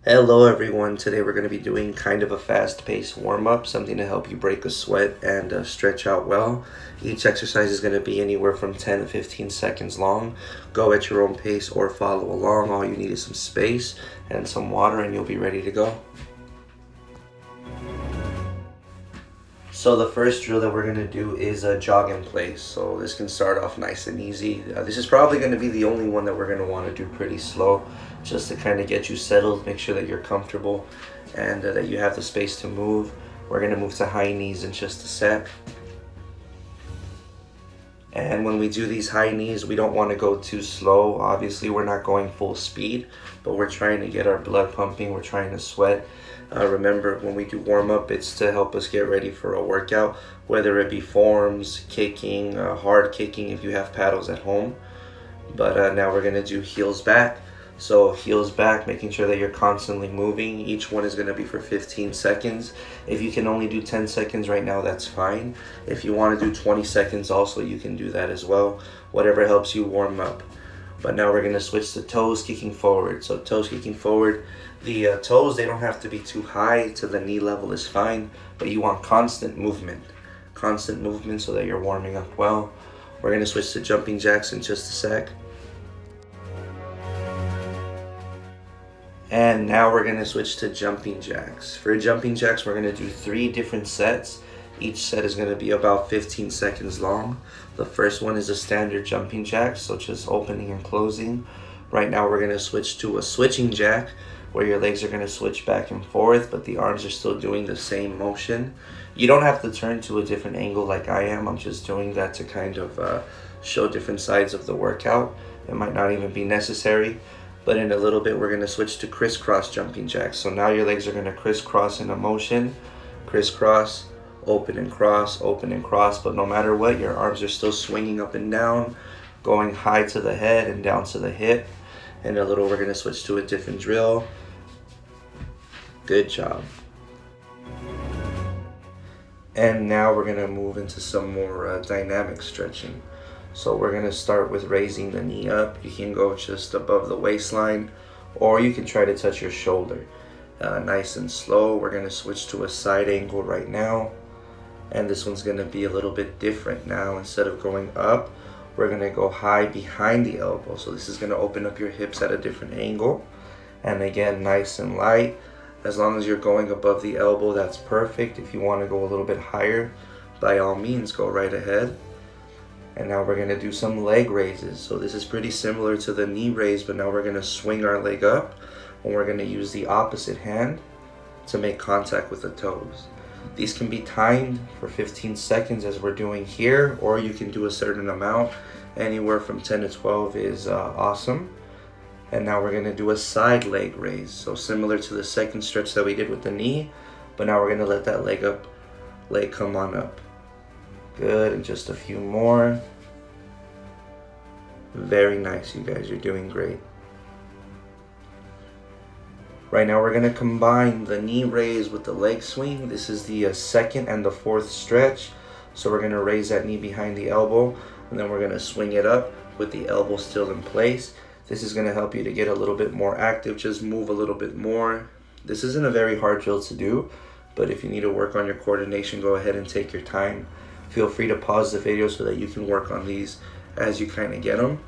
Hello everyone, today we're going to be doing kind of a fast-paced warm-up, something to help you break a sweat and stretch out well. Each exercise is going to be anywhere from 10 to 15 seconds long. Go at your own pace or follow along. All you need is some space and some water and you'll be ready to go. So the first drill that we're going to do is a jog in place. So this can start off nice and easy. This is probably going to be the only one that we're going to want to do pretty slow, just to kind of get you settled, make sure that you're comfortable and that you have the space to move. We're going to move to high knees in just a sec. And when we do these high knees, we don't want to go too slow. Obviously, we're not going full speed, but we're trying to get our blood pumping. We're trying to sweat. Remember, when we do warm up, it's to help us get ready for a workout, whether it be forms, kicking, hard kicking if you have paddles at home. But now we're going to do heels back. So heels back, making sure that you're constantly moving. Each one is going to be for 15 seconds. If you can only do 10 seconds right now, that's fine. If you want to do 20 seconds also, you can do that as well. Whatever helps you warm up. But now we're going to switch to toes kicking forward. So toes kicking forward. The toes, they don't have to be too high to the knee level is fine. But you want constant movement. Constant movement so that you're warming up well. We're going to switch to jumping jacks in just a sec. And now we're going to switch to jumping jacks. For jumping jacks, we're going to do 3 different sets. Each set is going to be about 15 seconds long. The first one is a standard jumping jack, so just opening and closing. Right now we're going to switch to a switching jack, where your legs are going to switch back and forth, but the arms are still doing the same motion. You don't have to turn to a different angle like I am. I'm just doing that to kind of show different sides of the workout. It might not even be necessary. But in a little bit, we're going to switch to crisscross jumping jacks. So now your legs are going to crisscross in a motion. Crisscross, open and cross, open and cross. But no matter what, your arms are still swinging up and down, going high to the head and down to the hip. In a little, we're going to switch to a different drill. Good job. And now we're going to move into some more dynamic stretching. So we're going to start with raising the knee up. You can go just above the waistline, or you can try to touch your shoulder. Nice and slow. We're going to switch to a side angle right now. And this one's going to be a little bit different now. Instead of going up, we're going to go high behind the elbow. So this is going to open up your hips at a different angle. And again, nice and light. As long as you're going above the elbow, that's perfect. If you want to go a little bit higher, by all means, go right ahead. And now we're going to do some leg raises. So this is pretty similar to the knee raise, but now we're going to swing our leg up and we're going to use the opposite hand to make contact with the toes. These can be timed for 15 seconds as we're doing here, or you can do a certain amount. Anywhere from 10 to 12 is awesome. And now we're going to do a side leg raise. So similar to the second stretch that we did with the knee, but now we're going to let that leg come on up. Good, and just a few more. Very nice, you guys, you're doing great. Right now we're going to combine the knee raise with the leg swing. This is the second and the fourth stretch. So we're going to raise that knee behind the elbow, and then we're going to swing it up with the elbow still in place. This is going to help you to get a little bit more active, just move a little bit more. This isn't a very hard drill to do, but if you need to work on your coordination, go ahead and take your time. Feel free to pause the video so that you can work on these as you kind of get them.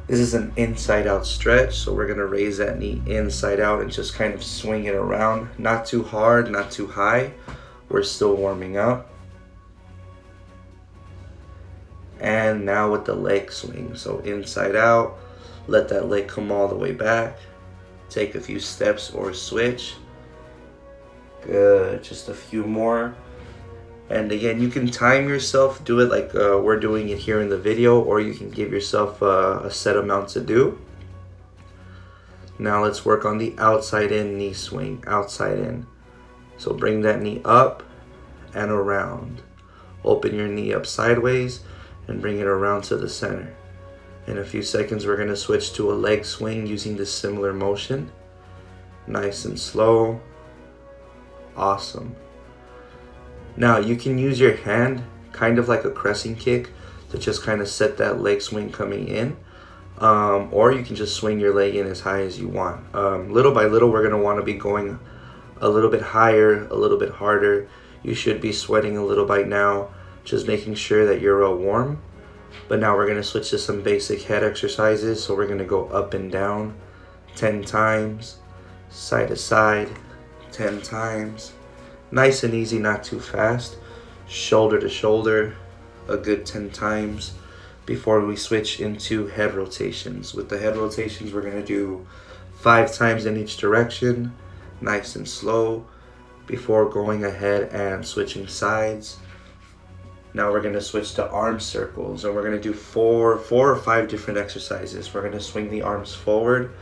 This is an inside out stretch, so we're going to raise that knee inside out and just kind of swing it around. Not too hard, not too high. We're still warming up. And now with the leg swing, so inside out, let that leg come all the way back. Take a few steps or switch. Good, just a few more. And again, you can time yourself, do it like we're doing it here in the video, or you can give yourself a set amount to do. Now let's work on the outside in knee swing, outside in. So bring that knee up and around. Open your knee up sideways and bring it around to the center. In a few seconds, we're going to switch to a leg swing using this similar motion. Nice and slow. Awesome. Now you can use your hand kind of like a crescent kick to just kind of set that leg swing coming in. or you can just swing your leg in as high as you want. Little by little, we're going to want to be going a little bit higher, a little bit harder. You should be sweating a little by now, just making sure that you're warm. But now we're going to switch to some basic head exercises. So we're going to go up and down 10 times, side to side 10 times. Nice and easy, not too fast. Shoulder to shoulder, a good 10 times before we switch into head rotations. With the head rotations, we're going to do 5 times in each direction, nice and slow, before going ahead and switching sides. Now we're going to switch to arm circles, and we're going to do four or five different exercises. We're going to swing the arms forward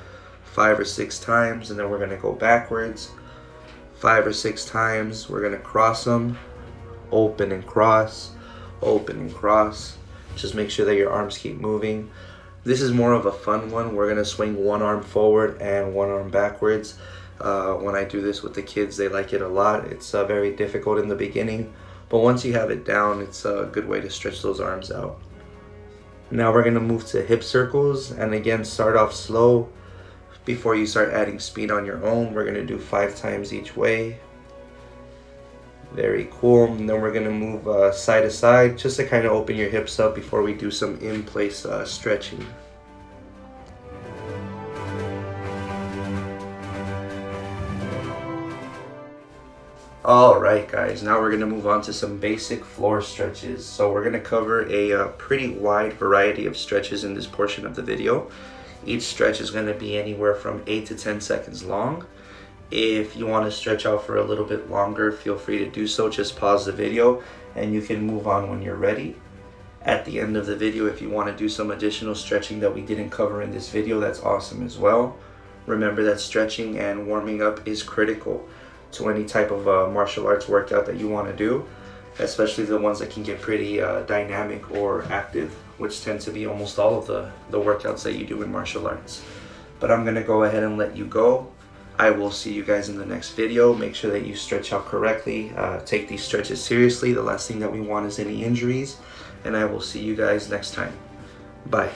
5 or 6 times, and then we're going to go backwards 5 or 6 times. We're going to cross them, open and cross, open and cross. Just make sure that your arms keep moving. This is more of a fun one. We're going to swing one arm forward and one arm backwards. When I do this with the kids, they like it a lot. It's very difficult in the beginning, but once you have it down, it's a good way to stretch those arms out. Now we're going to move to hip circles, and again, start off slow. Before you start adding speed on your own, we're going to do 5 times each way. Very cool. And then we're going to move side to side, just to kind of open your hips up before we do some in-place stretching. Alright guys, now we're going to move on to some basic floor stretches. So we're going to cover a pretty wide variety of stretches in this portion of the video. Each stretch is going to be anywhere from 8 to 10 seconds long. If you want to stretch out for a little bit longer, feel free to do so. Just pause the video and you can move on when you're ready. At the end of the video, if you want to do some additional stretching that we didn't cover in this video, that's awesome as well. Remember that stretching and warming up is critical to any type of martial arts workout that you want to do, especially the ones that can get pretty dynamic or active, which tend to be almost all of the workouts that you do in martial arts. But I'm going to go ahead and let you go. I will see you guys in the next video. Make sure that you stretch out correctly. Take these stretches seriously. The last thing that we want is any injuries. And I will see you guys next time. Bye.